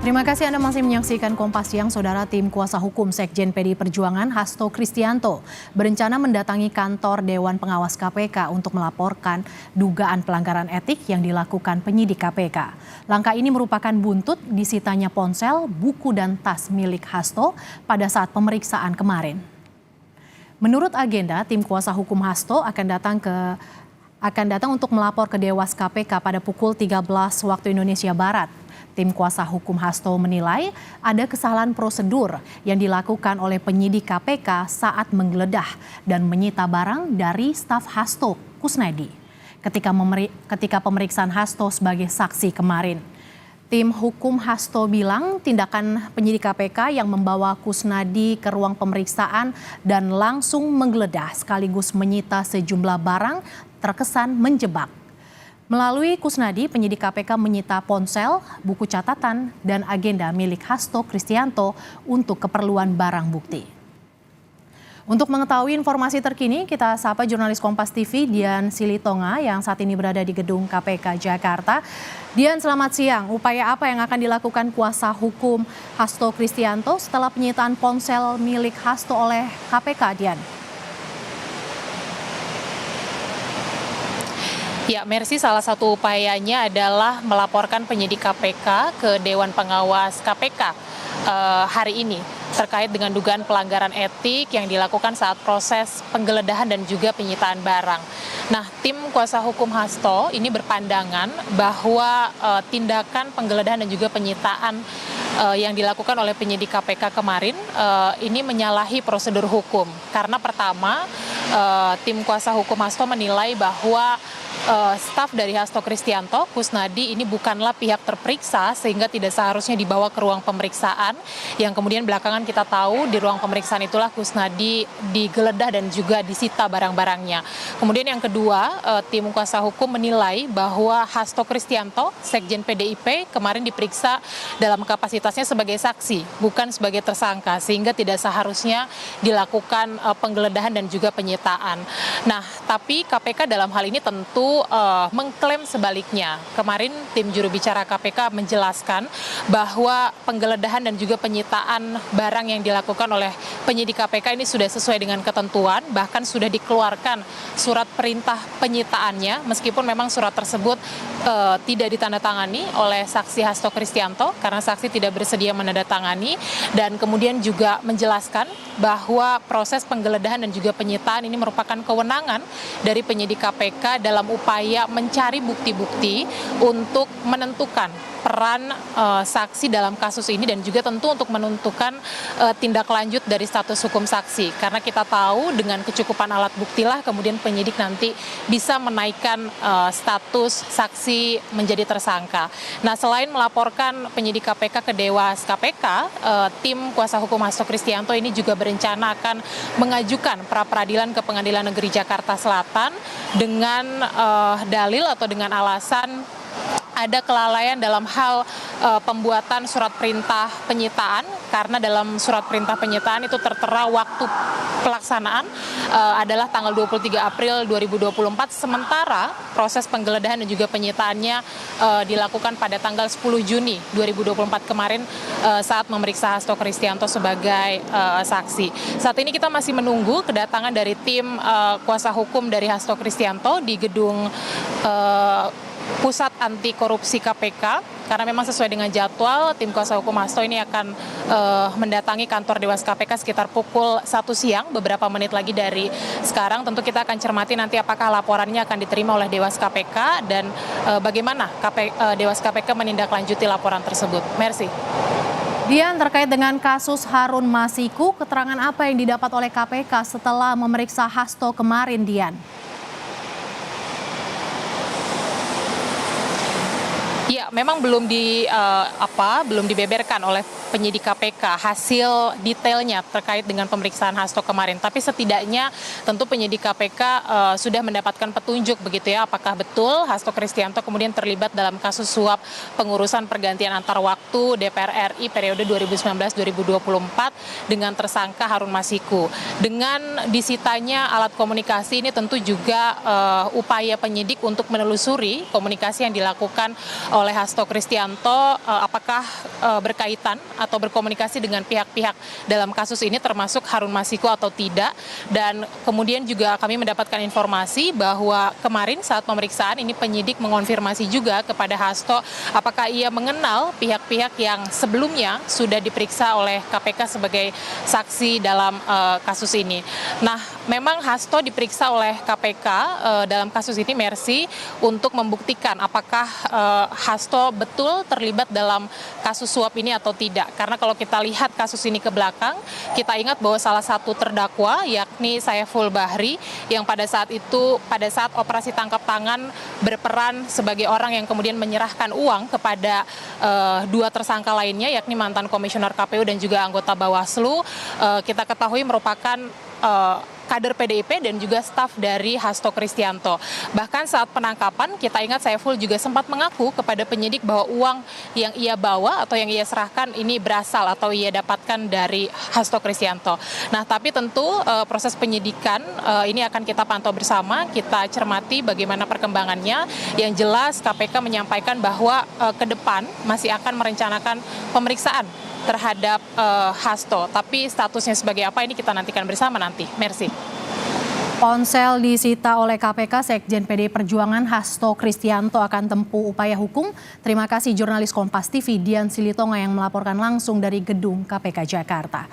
Terima kasih Anda masih menyaksikan Kompas Siang. Saudara, tim kuasa hukum Sekjen PDI Perjuangan Hasto Kristianto berencana mendatangi kantor Dewan Pengawas KPK untuk melaporkan dugaan pelanggaran etik yang dilakukan penyidik KPK. Langkah ini merupakan buntut disitanya ponsel, buku dan tas milik Hasto pada saat pemeriksaan kemarin. Menurut agenda, tim kuasa hukum Hasto akan datang untuk melapor ke Dewas KPK pada pukul 13 waktu Indonesia Barat. Tim kuasa hukum Hasto menilai ada kesalahan prosedur yang dilakukan oleh penyidik KPK saat menggeledah dan menyita barang dari staf Hasto, Kusnadi, ketika pemeriksaan Hasto sebagai saksi kemarin. Tim hukum Hasto bilang tindakan penyidik KPK yang membawa Kusnadi ke ruang pemeriksaan dan langsung menggeledah sekaligus menyita sejumlah barang terkesan menjebak. Melalui Kusnadi, penyidik KPK menyita ponsel, buku catatan, dan agenda milik Hasto Kristianto untuk keperluan barang bukti. Untuk mengetahui informasi terkini, kita sapa jurnalis Kompas TV Dian Silitonga yang saat ini berada di gedung KPK Jakarta. Dian, selamat siang. Upaya apa yang akan dilakukan kuasa hukum Hasto Kristianto setelah penyitaan ponsel milik Hasto oleh KPK, Dian? Ya, Mercy, salah satu upayanya adalah melaporkan penyidik KPK ke Dewan Pengawas KPK hari ini terkait dengan dugaan pelanggaran etik yang dilakukan saat proses penggeledahan dan juga penyitaan barang. Nah, tim kuasa hukum Hasto ini berpandangan bahwa tindakan penggeledahan dan juga penyitaan yang dilakukan oleh penyidik KPK kemarin ini menyalahi prosedur hukum. Karena pertama, tim kuasa hukum Hasto menilai bahwa staf dari Hasto Kristianto, Kusnadi, ini bukanlah pihak terperiksa sehingga tidak seharusnya dibawa ke ruang pemeriksaan, yang kemudian belakangan kita tahu di ruang pemeriksaan itulah Kusnadi digeledah dan juga disita barang-barangnya. Kemudian yang kedua, tim kuasa hukum menilai bahwa Hasto Kristianto, Sekjen PDIP, kemarin diperiksa dalam kapasitasnya sebagai saksi, bukan sebagai tersangka, sehingga tidak seharusnya dilakukan penggeledahan dan juga penyitaan. Nah, tapi KPK dalam hal ini tentu mengklaim sebaliknya. Kemarin tim juru bicara KPK menjelaskan bahwa penggeledahan dan juga penyitaan barang yang dilakukan oleh penyidik KPK ini sudah sesuai dengan ketentuan, bahkan sudah dikeluarkan surat perintah penyitaannya, meskipun memang surat tersebut tidak ditandatangani oleh saksi Hasto Kristianto karena saksi tidak bersedia menandatangani, dan kemudian juga menjelaskan bahwa proses penggeledahan dan juga penyitaan ini merupakan kewenangan dari penyidik KPK dalam upaya mencari bukti-bukti untuk menentukan peran saksi dalam kasus ini dan juga tentu untuk menentukan tindak lanjut dari status hukum saksi. Karena kita tahu dengan kecukupan alat buktilah kemudian penyidik nanti bisa menaikkan status saksi menjadi tersangka. Nah, selain melaporkan penyidik KPK ke Dewas KPK, tim kuasa hukum Hasto Kristianto ini juga berencana akan mengajukan pra-peradilan ke Pengadilan Negeri Jakarta Selatan dengan dalil atau dengan alasan ada kelalaian dalam hal pembuatan surat perintah penyitaan, karena dalam surat perintah penyitaan itu tertera waktu pelaksanaan adalah tanggal 23 April 2024, sementara proses penggeledahan dan juga penyitaannya dilakukan pada tanggal 10 Juni 2024 kemarin saat memeriksa Hasto Kristianto sebagai saksi. Saat ini kita masih menunggu kedatangan dari tim kuasa hukum dari Hasto Kristianto di gedung Pusat Anti Korupsi KPK, karena memang sesuai dengan jadwal tim kuasa hukum Hasto ini akan mendatangi kantor Dewas KPK sekitar pukul 1 siang, beberapa menit lagi dari sekarang. Tentu kita akan cermati nanti apakah laporannya akan diterima oleh Dewas KPK dan bagaimana Dewas KPK menindaklanjuti laporan tersebut. Mercy. Dian, terkait dengan kasus Harun Masiku, keterangan apa yang didapat oleh KPK setelah memeriksa Hasto kemarin, Dian? Ya, memang belum dibeberkan oleh penyidik KPK hasil detailnya terkait dengan pemeriksaan Hasto kemarin. Tapi setidaknya tentu penyidik KPK sudah mendapatkan petunjuk begitu ya, apakah betul Hasto Kristianto kemudian terlibat dalam kasus suap pengurusan pergantian antar waktu DPR RI periode 2019-2024 dengan tersangka Harun Masiku. Dengan disitanya alat komunikasi ini tentu juga upaya penyidik untuk menelusuri komunikasi yang dilakukan oleh Hasto Kristianto apakah berkaitan atau berkomunikasi dengan pihak-pihak dalam kasus ini termasuk Harun Masiku atau tidak. Dan kemudian juga kami mendapatkan informasi bahwa kemarin saat pemeriksaan ini penyidik mengonfirmasi juga kepada Hasto apakah ia mengenal pihak-pihak yang sebelumnya sudah diperiksa oleh KPK sebagai saksi dalam kasus ini. Nah, memang Hasto diperiksa oleh KPK dalam kasus ini, Mercy, untuk membuktikan apakah Hasto betul terlibat dalam kasus suap ini atau tidak. Karena kalau kita lihat kasus ini ke belakang, kita ingat bahwa salah satu terdakwa yakni Saiful Bahri yang pada saat operasi tangkap tangan berperan sebagai orang yang kemudian menyerahkan uang kepada dua tersangka lainnya yakni mantan komisioner KPU dan juga anggota Bawaslu. Kita ketahui merupakan kader PDIP dan juga staf dari Hasto Kristianto. Bahkan saat penangkapan, kita ingat Saiful juga sempat mengaku kepada penyidik bahwa uang yang ia bawa atau yang ia serahkan ini berasal atau ia dapatkan dari Hasto Kristianto. Nah, tapi tentu proses penyidikan ini akan kita pantau bersama, kita cermati bagaimana perkembangannya. Yang jelas KPK menyampaikan bahwa ke depan masih akan merencanakan pemeriksaan terhadap Hasto. Tapi statusnya sebagai apa ini kita nantikan bersama nanti. Mercy. Ponsel disita oleh KPK, Sekjen PDI Perjuangan Hasto Kristianto akan tempuh upaya hukum. Terima kasih jurnalis Kompas TV Dian Silitonga yang melaporkan langsung dari gedung KPK Jakarta.